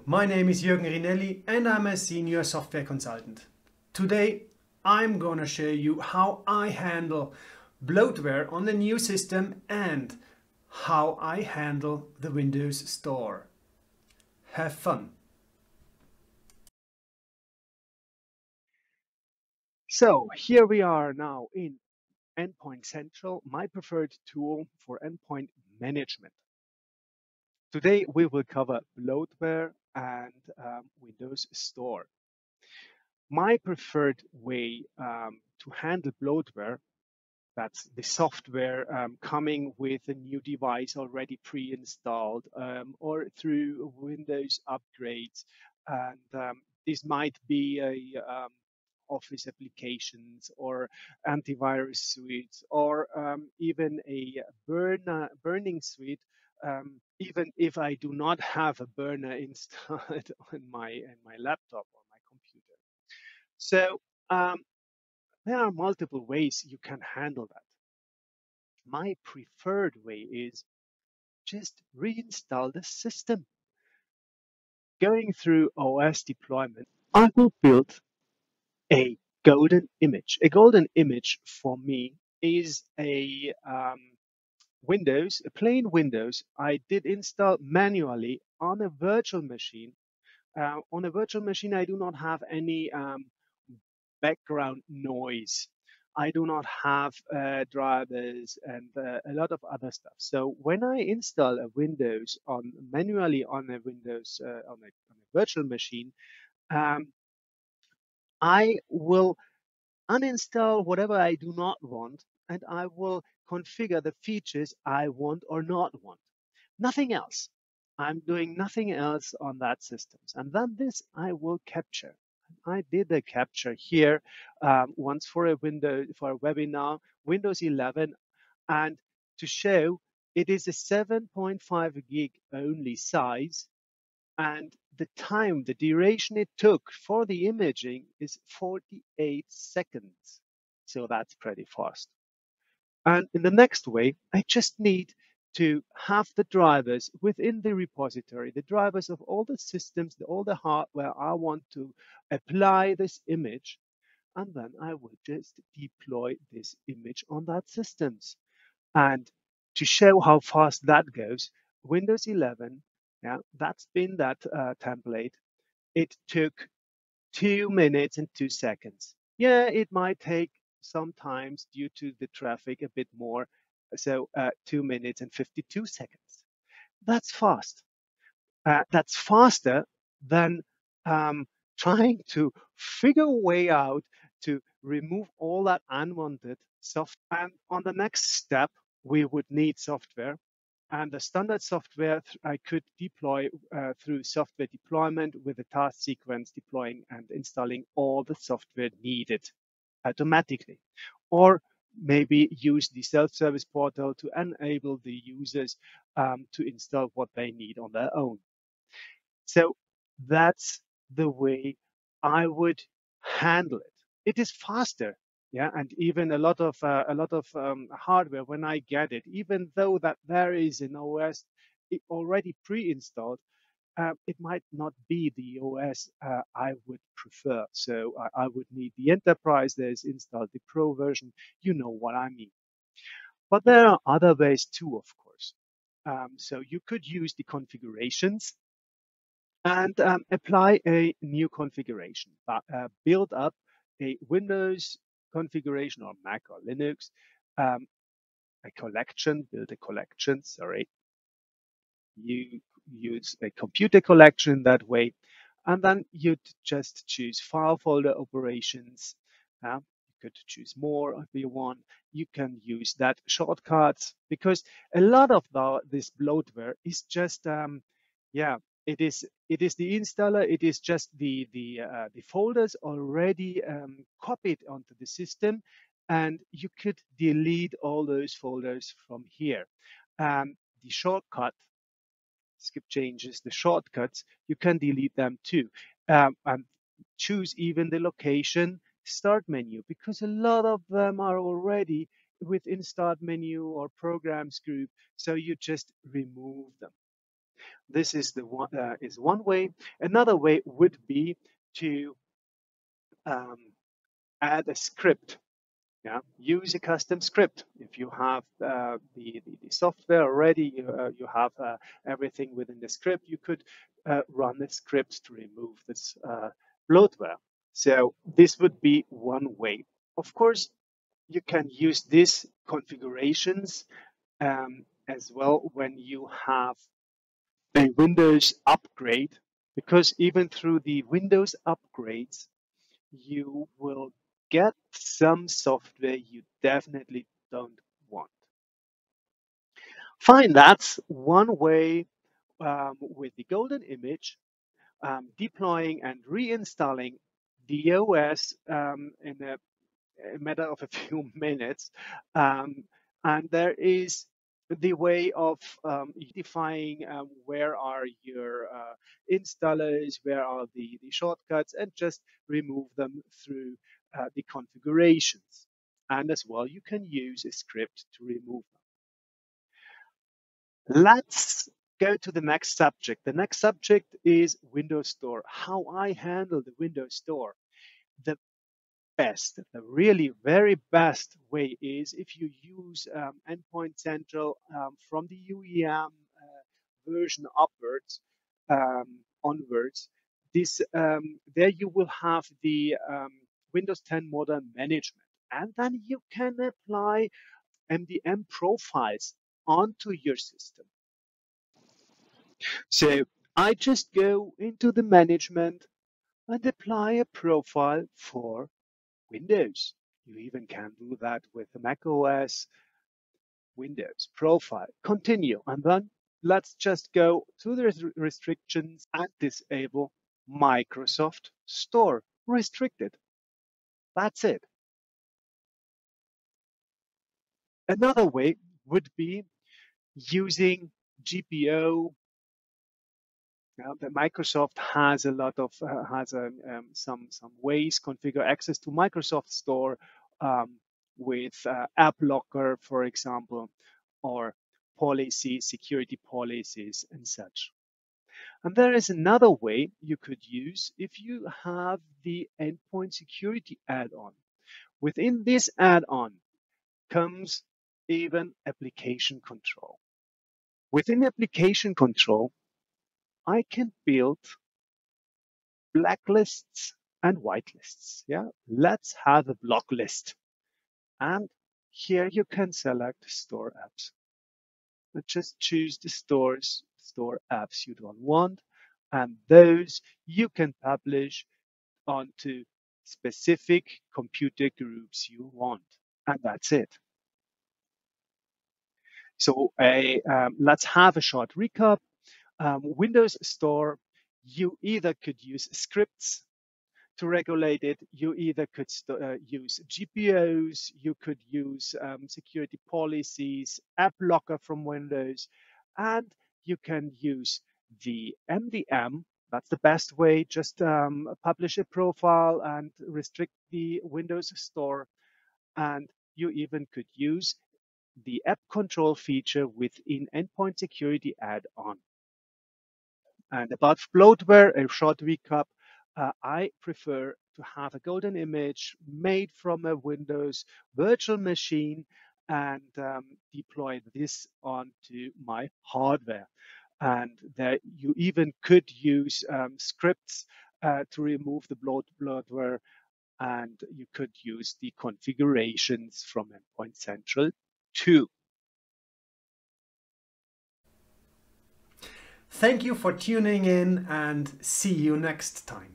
My name is Jürgen Rinelli and I'm a senior software consultant. Today I'm gonna show you how I handle bloatware on the new system and how I handle the Windows Store. Have fun! So here we are now in Endpoint Central, my preferred tool for endpoint management. Today we will cover bloatware and Windows Store. My preferred way to handle bloatware, that's the software coming with a new device already pre-installed or through Windows upgrades. And this might be a Office applications or antivirus suites or even a burning suite. Even if I do not have a burner installed on my laptop or my computer. So there are multiple ways you can handle that. My preferred way is just reinstall the system. Going through OS deployment, I will build a golden image. A golden image for me is a Windows, a plain Windows I did install manually on a virtual machine. On a virtual machine, I do not have any background noise. I do not have drivers and a lot of other stuff. So when I install a Windows on manually on a Windows on a virtual machine, um, I will uninstall whatever I do not want, and I will configure the features I want or not want. Nothing else. I'm doing nothing else on that system. And then this I will capture. I did a capture here once for a webinar, Windows 11, and to show it is a 7.5 gig only size, and the duration it took for the imaging is 48 seconds. So that's pretty fast. And in the next way, I just need to have the drivers within the repository, the drivers of all the systems, all the hardware I want to apply this image. And then I will just deploy this image on that systems. And to show how fast that goes, Windows 11, yeah, that's been that template. It took 2 minutes and 2 seconds. Yeah, it might take sometimes due to the traffic a bit more. So 2 minutes and 52 seconds. That's fast. That's faster than trying to figure a way out to remove all that unwanted software. And on the next step, we would need software. And the standard software I could deploy through software deployment with a task sequence deploying and installing all the software needed automatically. Or maybe use the self-service portal to enable the users to install what they need on their own. So that's the way I would handle it. It is faster, yeah, and even a lot of hardware when I get it, even though that there is an OS already pre-installed, it might not be the OS I would prefer. So I would need the enterprise. There's installed the Pro version. You know what I mean. But there are other ways too, of course. So you could use the configurations and apply a new configuration. Build up a Windows configuration or Mac or Linux, build a collection, sorry. You use a computer collection that way, and then you'd just choose file folder operations. You could choose more if you want. You can use that shortcuts because a lot of this bloatware is just yeah, it is the installer. It is just the folders already copied onto the system, and you could delete all those folders from here. The shortcut skip changes, the shortcuts, you can delete them too. And choose even the location start menu because a lot of them are already within start menu or programs group. So you just remove them. This is one way. Another way would be to um, add a script. Yeah, use a custom script. If you have the software already, you have everything within the script. You could run a script to remove this bloatware. So this would be one way. Of course, you can use these configurations as well when you have a Windows upgrade, because even through the Windows upgrades, you will get some software you definitely don't want. Fine, that's one way with the golden image, deploying and reinstalling the OS in a matter of a few minutes. Um, and there is the way of identifying where are your installers, where are the shortcuts, and just remove them through the configurations. And as well, you can use a script to remove them. Let's go to the next subject. The next subject is Windows Store, how I handle the Windows Store. The best, the really very best way is if you use Endpoint Central from the UEM version upwards, onwards. This there you will have the Windows 10 Modern Management, and then you can apply MDM profiles onto your system. So I just go into the management and apply a profile for Windows. You even can do that with the Mac OS, Windows, Profile, Continue, and then let's just go to the restrictions and disable Microsoft Store restricted. That's it. Another way would be using GPO. Now, the Microsoft has a lot of some ways configure access to Microsoft Store with App Locker, for example, or policies, security policies, and such. And there is another way you could use if you have the Endpoint Security add-on. Within this add-on comes even application control. Within application control, I can build blacklists and whitelists. Yeah, let's have a block list. And here you can select store apps. But just choose the store apps you don't want, and those you can publish onto specific computer groups you want. And that's it. So let's have a short recap. Windows Store, you either could use scripts to regulate it. You either could use GPOs, you could use security policies, app locker from Windows, and you can use the MDM. That's the best way. Just publish a profile and restrict the Windows Store. And you even could use the app control feature within Endpoint Security add-on. And about bloatware, a short recap. I prefer to have a golden image made from a Windows virtual machine and deploy this onto my hardware. And there you even could use scripts to remove the bloatware, and you could use the configurations from Endpoint Central too. Thank you for tuning in and see you next time.